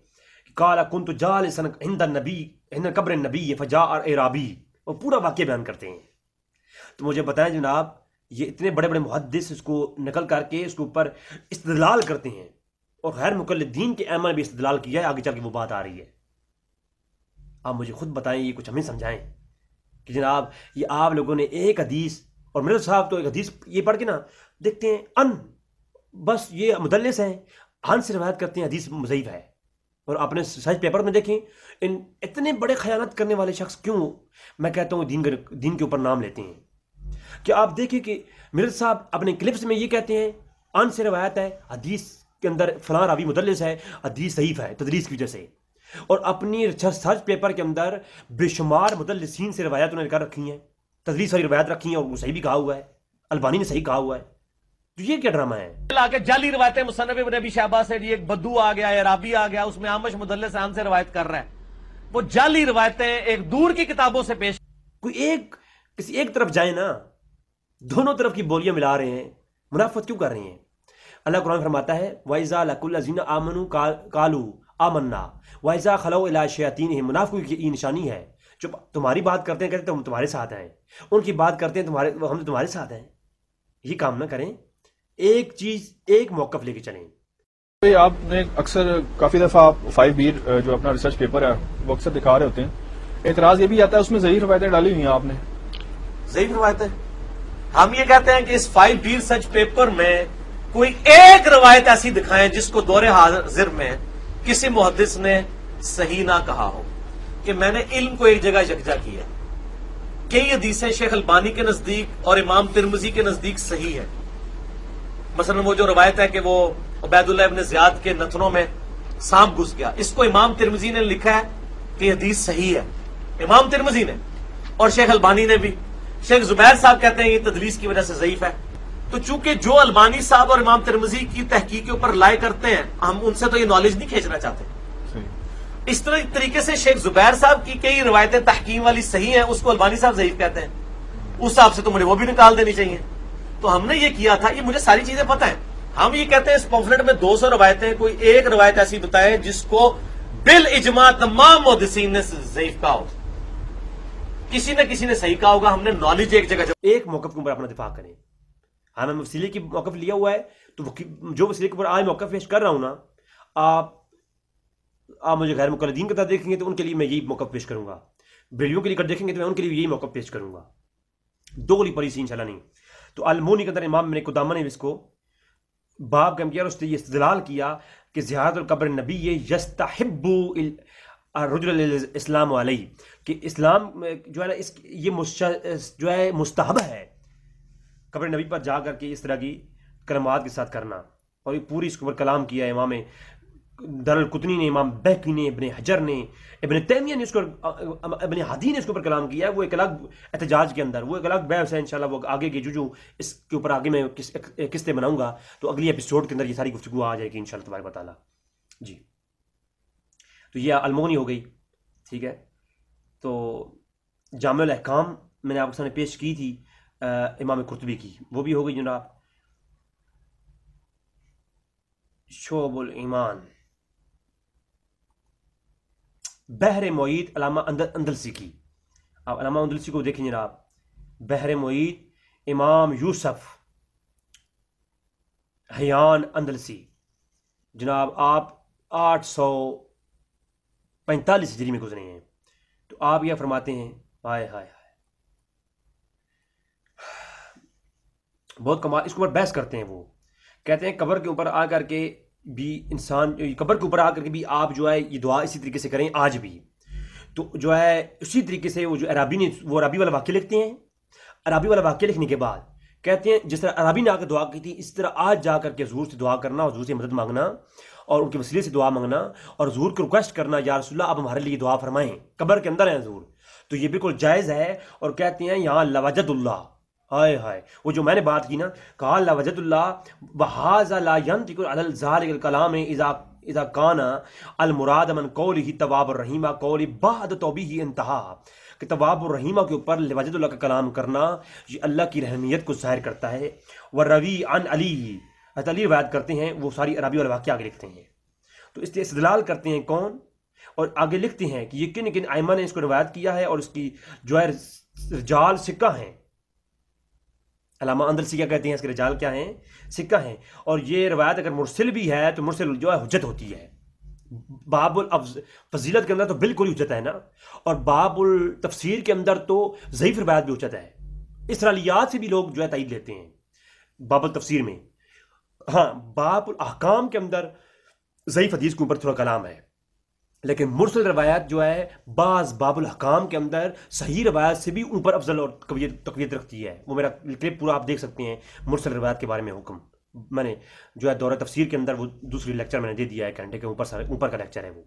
کہ قال كنت جالسا عند قبر النبی فجاء اعرابی، اور پورا واقعہ بیان کرتے ہیں۔ تو مجھے بتائیں جناب یہ اتنے بڑے بڑے محدث اس کو نقل کر کے اس کے اوپر استدلال کرتے ہیں، اور غیر مقلدین کے ائمہ نے بھی استدلال کیا ہے، آگے چل کے وہ بات آ رہی ہے۔ آپ مجھے خود بتائیں، یہ کچھ ہمیں سمجھائیں کہ جناب یہ آپ لوگوں نے ایک حدیث، اور میرے صاحب تو ایک حدیث یہ پڑھ کے نا دیکھتے ہیں بس یہ مدلس ہیں، سے روایت کرتے ہیں حدیث ضعیف ہے، اور اپنے سرچ پیپر میں دیکھیں ان اتنے بڑے خیانت کرنے والے شخص کیوں میں کہتا ہوں دین کے اوپر نام لیتے ہیں؟ کہ آپ دیکھیں کہ مرزا صاحب اپنے کلپس میں یہ کہتے ہیں سے روایت ہے، حدیث کے اندر فلاں راوی مدلس ہے، حدیث ضعیف ہے تدلیس کی وجہ سے، اور اپنی سرچ پیپر کے اندر بے شمار مدلسین سے روایت انہوں نے کر رکھی ہیں، تدلیس والی روایت رکھی ہیں، اور وہ صحیح بھی کہا ہوا ہے، البانی نے صحیح کہا ہوا ہے۔ تو یہ کیا ڈرامہ ہے؟ آگے جعلی روایتیں مصنف ابن ابی شیبہ سے، ایک بدو آ گیا، عرابی آ گیا، اس میں عامش مدلس عن سے روایت کر رہا ہے، وہ جعلی روایتیں ایک دور کی کتابوں سے پیش، کوئی کسی ایک طرف جائیں نا، دونوں طرف کی بولیاں ملا رہے ہیں، منافقت کیوں کر رہے ہیں؟ اللہ قرآن فرماتا ہے وَإِذَا لَقُوا الَّذِينَ آمَنُوا قَالُوا آمَنَّا وَإِذَا خَلَوْا إِلَىٰ شَيَاطِينِهِمْ، منافقوں کی یہ نشانی ہے، جو تمہاری بات کرتے ہیں کہتے ہیں ہم تمہارے ساتھ ہیں، ان کی بات کرتے ہیں ہم تمہارے ساتھ ہیں۔ یہ کام نہ کریں، ایک موقف لے کے چلیں۔ آپ نے اکثر کافی دفعہ آپ 5B جو اپنا ریسرچ پیپر ہے وہ اکثر دکھا رہے ہوتے ہیں، اعتراض یہ بھی آتا ہے اس میں ضعیف روایتیں ڈالی ہوئی ہیں آپ نے۔ ضعیف روایتیں ہم یہ کہتے ہیں کہ اس 5B ریسرچ پیپر میں کوئی ایک روایت ایسی دکھائیں جس کو دور حاضر میں کسی محدث نے صحیح نہ کہا ہو کہ میں نے علم کو ایک جگہ یکجا کیا، کئی حدیثیں شیخ البانی کے نزدیک اور امام ترمذی کے نزدیک صحیح ہے. مثلا وہ جو روایت ہے کہ وہ عبید اللہ ابن زیاد کے نتنوں میں سانپ گھس گیا، اس کو امام ترمذی نے لکھا ہے کہ یہ حدیث صحیح ہے، امام ترمذی نے، اور شیخ البانی نے بھی. شیخ زبیر صاحب کہتے ہیں یہ تدلیس کی وجہ سے ضعیف ہے. تو چونکہ جو البانی صاحب اور امام ترمذی کی تحقیق کے اوپر لائے کرتے ہیں، ہم ان سے تو یہ نالج نہیں کھینچنا چاہتے. اس طریقے سے شیخ زبیر صاحب کی کئی روایتیں تحکیم والی صحیح ہیں، اس کو البانی صاحب ضعیف کہتے ہیں. اس حساب سے تو مجھے وہ بھی نکال دینی چاہیے. تو ہم نے یہ کیا تھا، یہ مجھے ساری چیزیں پتہ ہیں. ہم یہ کہتے ہیں اس پمفلٹ میں 200 روایتیں، کوئی ایک روایت ایسی بتائے جس کو بالاجماع تمام محدثین نے ضعیف کہا ہو. کسی نہ کسی نے صحیح کہا ہوگا. ہم نے نالج ایک جگہ ایک موقف کے اوپر اپنا دفاع کریں. ہاں میں وسیلے کی موقف لیا ہوا ہے، تو جو وسیلے کے اوپر آج موقف پیش کر رہا ہوں نا، آپ مجھے غیر مقلدین کے ساتھ دیکھیں گے تو ان کے لیے میں یہی موقف پیش کروں گا. بریلیوں کے لیے دیکھیں گے تو میں ان کے لیے یہی موقف پیش کروں گا. دو گلی پڑی سی انشاءاللہ نہیں. تو المونی کے اندر امام ابن قدامہ نے اس کو باب کم کیا اور اس نے یہ استدلال کیا کہ زیارت القبر نبی یستحب الرجل الاسلام علیہ، کہ اسلام جو ہے نا یہ جو ہے مستحب ہے قبر نبی پر جا کر کے اس طرح کی کلمات کے ساتھ کرنا. اور یہ پوری اس کے اوپر کلام کیا ہے امام دارالقطنی نے، امام بہقی نے، ابن حجر نے، ابن تیمیہ نے، اس کو ابن ہادی نے اس کے اوپر کلام کیا ہے. وہ ایک الگ احتجاج کے اندر، وہ ایک الگ بحث ہے انشاءاللہ. وہ آگے کی جو اس کے اوپر آگے میں قسطیں بناؤں گا تو اگلی ایپیسوڈ کے اندر یہ ساری گفتگو آ جائے گی انشاءاللہ تبارک و تعالیٰ. جی تو یہ المونی ہو گئی، ٹھیک ہے. تو جامع الاحکام میں نے آپ کے سامنے پیش کی تھی امام قرطبی کی، وہ بھی ہو گئی جناب. شعب الایمان بحر محیط علامہ اندلسی کی، آپ علامہ اندلسی کو دیکھیں جناب. بحر محیط امام یوسف حیان اندلسی جناب، آپ 845 ہجری میں گزرے ہیں. تو آپ یہ فرماتے ہیں، ہائے ہائے ہائے بہت کمال. اس کے اوپر بحث کرتے ہیں. وہ کہتے ہیں قبر کے اوپر آ کر کے بھی انسان، قبر کے اوپر آ کر کے بھی آپ جو ہے یہ دعا اسی طریقے سے کریں آج بھی. تو جو ہے اسی طریقے سے وہ جو عرابی نے، وہ عرابی والا واقعہ لکھتے ہیں. عرابی والا واقعہ لکھنے کے بعد کہتے ہیں جس طرح عرابی نے آ کے دعا کی تھی، اس طرح آج جا کر کے حضور سے دعا کرنا، حضور سے مدد مانگنا اور ان کے وسیلے سے دعا مانگنا اور حضور کو ریکویسٹ کرنا، یا رسول اللہ آپ ہمارے لیے دعا فرمائیں، قبر کے اندر ہیں حضور. تو یہ بالکل جائز ہے. اور کہتے ہیں یہاں لوجد اللہ، ہائے ہائے وہ جو میں نے بات کی نا، کہا لوجد اللہ وہذا لا ينطق علی ذلک الکلام اذا کان المراد من قولہ تواب الرحیمہ قول بعد توبیہ انتہا، کہ تواب الرحیمہ کے اوپر لوجد اللہ کا کلام کرنا یہ اللہ کی رحمیت کو ظاہر کرتا ہے. وروی عن علی، حضرت علی روایت کرتے ہیں، وہ ساری عربی والا واقعہ آگے لکھتے ہیں. تو اس سے استدلال کرتے ہیں کون، اور آگے لکھتے ہیں کہ یہ کن ائمہ نے اس کو روایت کیا ہے اور اس کی جو ہے رجال سکہ ہیں. علامہ اندلسی کیا کہتے ہیں، اس کے رجال کیا ہیں، سکہ ہیں. اور یہ روایت اگر مرسل بھی ہے تو مرسل جو ہے حجت ہوتی ہے. باب الفضیلت کے اندر تو بالکل ہی حجت ہے نا، اور باب التفسیر کے اندر تو ضعیف روایت بھی حجت ہے. اسرائیلیات سے بھی لوگ جو ہے تائید لیتے ہیں باب التفسیر میں. ہاں باب الاحکام کے اندر ضعیف حدیث کے اوپر تھوڑا کلام ہے، لیکن مرسل روایت جو ہے بعض باب الحکام کے اندر صحیح روایت سے بھی اوپر افضل اور تقویت رکھتی ہے. وہ میرا کلپ پورا آپ دیکھ سکتے ہیں مرسل روایت کے بارے میں حکم. میں نے جو ہے دورہ تفسیر کے اندر وہ دوسری لیکچر میں نے دے دیا ہے، گھنٹے کے اوپر کا لیکچر ہے وہ.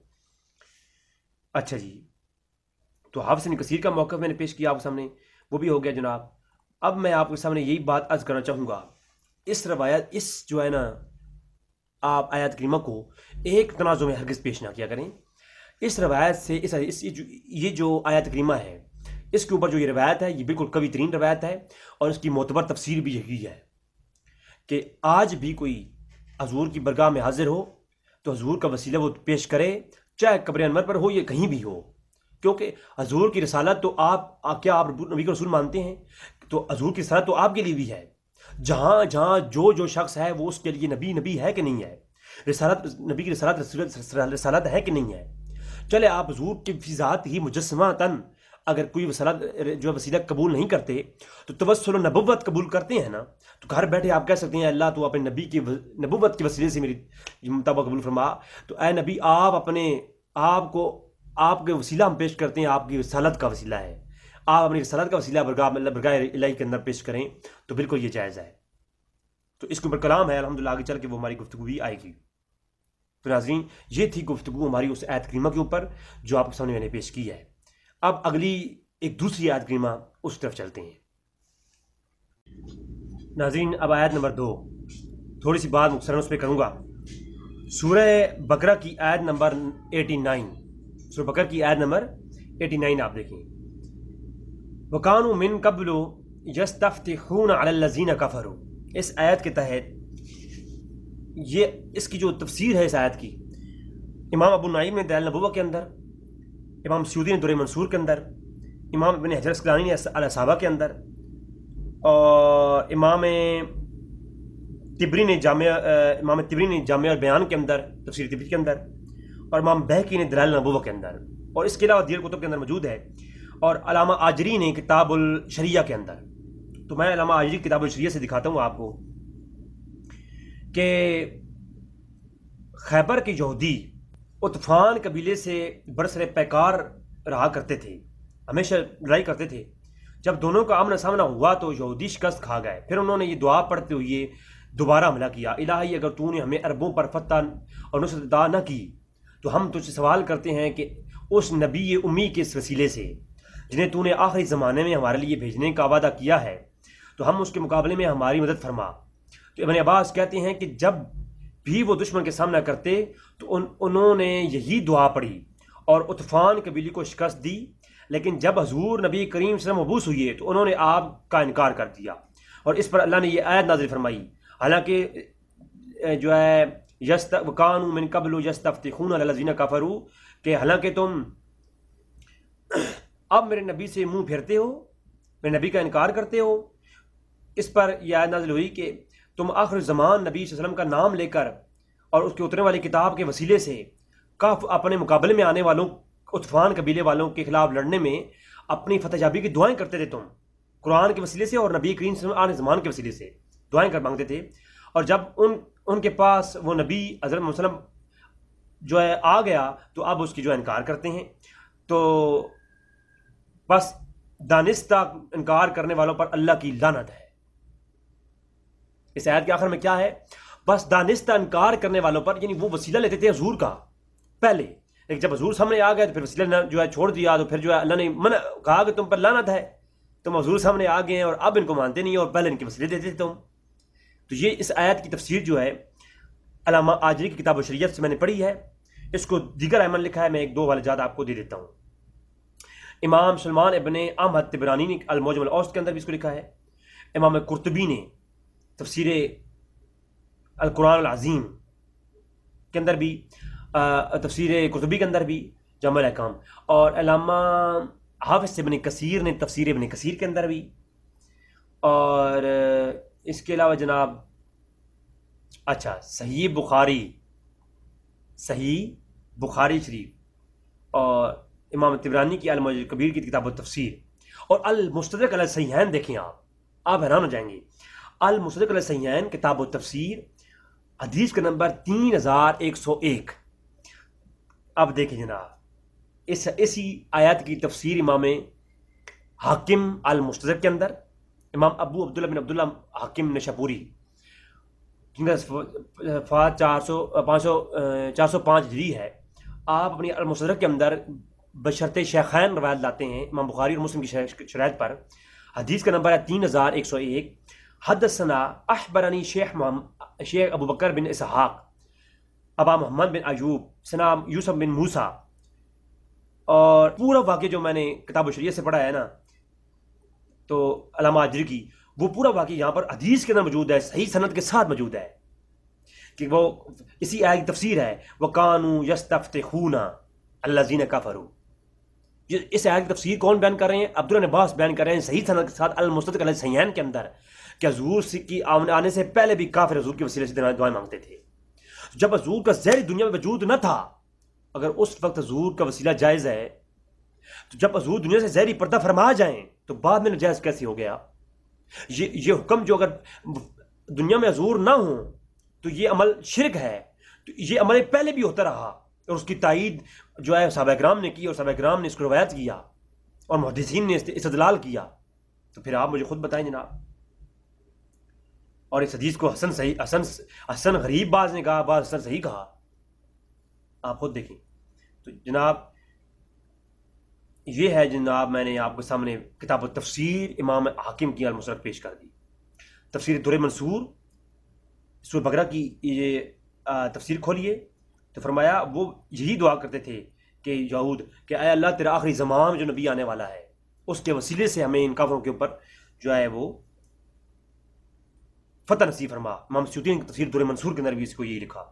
اچھا جی، تو حافظ ابن کثیر کا موقف میں نے پیش کیا آپ کے سامنے، وہ بھی ہو گیا جناب. اب میں آپ کے سامنے یہی بات عرض کرنا چاہوں گا، اس روایت، اس جو ہے نا آپ آیات کریمہ کو ایک تنازع میں ہرگز پیش نہ کیا کریں. اس روایت سے یہ جو آیات کریمہ ہے اس کے اوپر جو یہ روایت ہے یہ بالکل قوی ترین روایت ہے، اور اس کی معتبر تفسیر بھی یہی ہے کہ آج بھی کوئی حضور کی برگاہ میں حاضر ہو تو حضور کا وسیلہ وہ پیش کرے، چاہے قبر انور پر ہو یا کہیں بھی ہو. کیونکہ حضور کی رسالت تو کیا آپ نبی کو رسول مانتے ہیں؟ تو حضور کی رسالت تو آپ کے لیے بھی ہے. جہاں جہاں جو شخص ہے وہ اس کے لیے نبی ہے کہ نہیں ہے، رسالت نبی کی رسالت ہے کہ نہیں ہے. چلے آپ حضور کی فی ذات ہی مجسمہ تن اگر کوئی جو وسیلہ قبول نہیں کرتے تو توسل و نبوت قبول کرتے ہیں نا، تو گھر بیٹھے آپ کہہ سکتے ہیں اللہ تو اپنے نبی کی نبوت کے وسیلے سے میری مطابق قبول فرما. تو اے نبی آپ کے وسیلہ ہم پیش کرتے ہیں، آپ کی رسالت کا وسیلہ ہے، آپ اپنی رسالت کا وسیلہ برگاہ الہی کے اندر پیش کریں تو بالکل یہ جائز ہے. تو اس کے اوپر کلام ہے الحمدللہ، آگے چل کے وہ ہماری گفتگو بھی آئے گی. تو ناظرین یہ تھی گفتگو ہماری اس آیت کریمہ کے اوپر جو آپ کے سامنے میں نے پیش کی ہے. اب اگلی ایک دوسری آیت کریمہ اس طرف چلتے ہیں. ناظرین اب آیت نمبر 2، تھوڑی سی بات مختصراً اس پہ کروں گا. سورہ بقرہ کی آیت نمبر 89، سورہ بقرہ کی آیت نمبر 89 آپ دیکھیں. وَكَانُوا مِن قَبْلُ يَسْتَفْتِحُونَ عَلَى الَّذِينَ كَفَرُوا. اس آیت کے تحت یہ اس کی جو تفسیر ہے اس آیت کی، امام ابو نعیم نے دلائل النبوہ کے اندر، امام سیوطی نے درر منصور کے اندر، امام ابن حجر اسقلانی نے الاصابہ کے اندر، اور امام تبری نے جامع البیان کے اندر، تفسیر تبری کے اندر، اور امام بہقی نے دلائل النبوہ کے اندر، اور اس کے علاوہ دیگر کتب کے اندر موجود ہے، اور علامہ آجری نے کتاب الشریعہ کے اندر. تو میں علامہ آجری کتاب الشریعہ سے دکھاتا ہوں آپ کو کہ خیبر کے یہودی عطفان قبیلے سے برسر پیکار رہا کرتے تھے، ہمیشہ لڑائی کرتے تھے. جب دونوں کا آمنا سامنا ہوا تو یہودی شکست کھا گئے. پھر انہوں نے یہ دعا پڑھتے ہوئے دوبارہ حملہ کیا، الہی اگر تو نے ہمیں عربوں پر فتح اور نصرت عطا نہ کی تو ہم تجھ سے سوال کرتے ہیں کہ اس نبی امی کے اس وسیلے سے جنہیں تو نے آخری زمانے میں ہمارے لیے بھیجنے کا وعدہ کیا ہے تو ہم اس کے مقابلے میں ہماری مدد فرما. تو ابن عباس کہتے ہیں کہ جب بھی وہ دشمن کے سامنا کرتے تو انہوں نے یہی دعا پڑھی اور عطفان قبیلے کو شکست دی، لیکن جب حضور نبی کریم صلی اللہ علیہ وسلم مبعوث ہوئے تو انہوں نے آپ کا انکار کر دیا، اور اس پر اللہ نے یہ آیت نازل فرمائی. حالانکہ جو ہے وَكَانُوا مِن قَبْلُ يَسْتَفْتِحُونَ عَلَى الَّذِينَ كَفَرُوا، کہ حالانکہ تم اب میرے نبی سے منہ پھیرتے ہو، میرے نبی کا انکار کرتے ہو. اس پر یہ آیت نازل ہوئی کہ تم آخر زمان نبی صلی اللہ علیہ وسلم کا نام لے کر اور اس کے اترنے والی کتاب کے وسیلے سے اپنے مقابلے میں آنے والوں عطفان قبیلے والوں کے خلاف لڑنے میں اپنی فتح یابی کی دعائیں کرتے تھے. تم قرآن کے وسیلے سے اور نبی کریم صلی اللہ علیہ وسلم زمان کے وسیلے سے دعائیں کر مانگتے تھے. اور جب ان کے پاس وہ نبی حضرت محمد صلی اللہ علیہ وسلم جو ہے آ گیا تو اب اس کی جو انکار کرتے ہیں. تو بس دانستہ انکار کرنے والوں پر اللہ کی لعنت ہے. اس آیت کے آخر میں کیا ہے؟ بس دانستہ انکار کرنے والوں پر، یعنی وہ وسیلہ لیتے تھے حضور کا پہلے، لیکن جب حضور سامنے آ گئے تو پھر وسیلہ جو ہے چھوڑ دیا، تو پھر جو ہے اللہ نے کہا کہ تم پر لعنت ہے، تم حضور سامنے آ گئے اور اب ان کو مانتے نہیں اور پہلے ان کے وسیلے دیتے تھے تم. تو یہ اس آیت کی تفسیر جو ہے علامہ آجری کی کتاب الشریعہ سے میں نے پڑھی ہے. اس کو دیگر ائمہ نے لکھا ہے، میں ایک دو حوالے جات آپ کو دے دیتا ہوں. امام سلمان ابن احمد طبرانی نے المعجم الاوسط کے اندر بھی اس کو لکھا ہے. امام قرطبی نے تفسیر القرآن العظیم کے اندر بھی، تفسیر قرطبی کے اندر بھی جامع الاحکام، اور علامہ حافظ ابن کثیر نے تفسیر ابن کثیر کے اندر بھی، اور اس کے علاوہ جناب صحیح بخاری شریف، اور امام طبرانی کی المعجم الکبیر کی کتاب التفسیر، اور المستدرک علی الصحیحین. دیکھیں آپ حیران ہو جائیں گے. المستدرک علی الصحیحین کتاب التفسیر، حدیث کا نمبر 3101. اب دیکھیں جناب اسی آیات کی تفسیر امام حاکم المستدرک کے اندر، امام ابو عبداللہ بن عبداللہ حاکم نشاپوری، جن کا وفات 405 ہجری ہے. آپ اپنی المستدرک کے اندر بشرط شیخین روایت لاتے ہیں امام بخاری اور مسلم کی شرائط پر. حدیث کا نمبر ہے 3101. حدثنا اخبرنی شیخ ابو بکر بن اسحاق ابا محمد بن ایوب سنا یوسف بن موسیٰ. اور پورا واقعہ جو میں نے کتاب الشریعہ سے پڑھا ہے نا، تو علامہ آجری کی، وہ پورا واقعہ یہاں پر حدیث کے اندر موجود ہے، صحیح سند کے ساتھ موجود ہے، کہ وہ اسی آیت کی تفسیر ہے وَكَانُوا يَسْتَفْتِحُونَ الَّذِينَ كَفَرُوا. اس آیت کی تفسیر کون بیان کر رہے ہیں؟ عبداللہ عباس بیان کر رہے ہیں صحیح سند کے ساتھ المستدرک علی الصحیحین کے اندر، کہ حضور کی آنے سے پہلے بھی کافر حضور کے وسیلے سے دعائیں مانگتے تھے. جب حضور کا زہر دنیا میں وجود نہ تھا، اگر اس وقت حضور کا وسیلہ جائز ہے تو جب حضور دنیا سے زہری پردہ فرما جائیں تو بعد میں ناجائز کیسے ہو گیا؟ یہ حکم جو اگر دنیا میں حضور نہ ہوں تو یہ عمل شرک ہے. تو یہ عمل پہلے بھی ہوتا رہا اور اس کی تائید جو ہے صحابہ کرام نے کی اور صحابہ کرام نے اس کو روایت کیا. اور محدثین نے استدلال کیا، تو پھر آپ مجھے خود بتائیں جناب. اور اس حدیث کو حسن غریب بعض نے کہا، بعض حسن صحیح کہا، آپ خود دیکھیں. تو جناب یہ ہے جناب، میں نے آپ کے سامنے کتاب التفسیر امام حاکم کی المسند پیش کر دی. تفسیر در منصور سورہ بقرہ کی یہ تفسیر کھولیے تو فرمایا وہ یہی دعا کرتے تھے کہ یہود کہ اے اللہ تیرا آخری زمان میں جو نبی آنے والا ہے اس کے وسیلے سے ہمیں ان کافروں کے اوپر جو ہے وہ فتح نصیب فرما. امام سیوطی نے تفسیر در منصور کے اندر بھی اس کو یہی لکھا،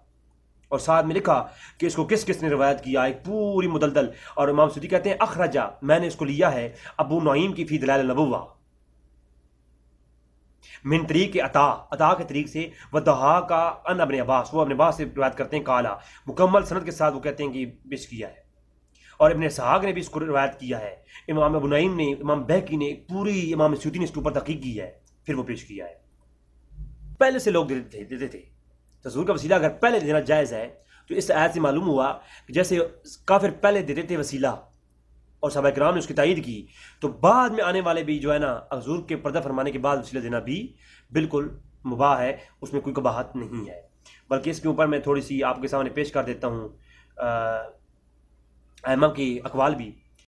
اور ساتھ میں لکھا کہ اس کو کس کس نے روایت کیا، ایک پوری مدلدل. اور امام سیوطی کہتے ہیں اخرجا، میں نے اس کو لیا ہے ابو نعیم کی فی دلائل النبوہ من طریق عطا کے طریق سے، وضحا کا ان ابن عباس، وہ ابن عباس سے روایت کرتے ہیں کالا، مکمل سند کے ساتھ وہ کہتے ہیں کہ پیش کیا ہے. اور ابن اسحاق نے بھی اس کو روایت کیا ہے. امام ابو نعیم نے، امام بہقی نے، پوری امام سیوطی نے اس کے اوپر تحقیق کی ہے، پھر وہ پیش کیا ہے. پہلے سے لوگ دیتے تھے. حضور کا وسیلہ اگر پہلے دینا جائز ہے تو اس آیت سے معلوم ہوا کہ جیسے کافر پہلے دیتے تھے وسیلہ اور صحابہ کرام نے اس کی تائید کی، تو بعد میں آنے والے بھی جو ہے نا حضور کے پردہ فرمانے کے بعد وسیلہ دینا بھی بالکل مباح ہے، اس میں کوئی قباحت نہیں ہے. بلکہ اس کے اوپر میں تھوڑی سی آپ کے سامنے پیش کر دیتا ہوں ائمہ کے اقوال بھی.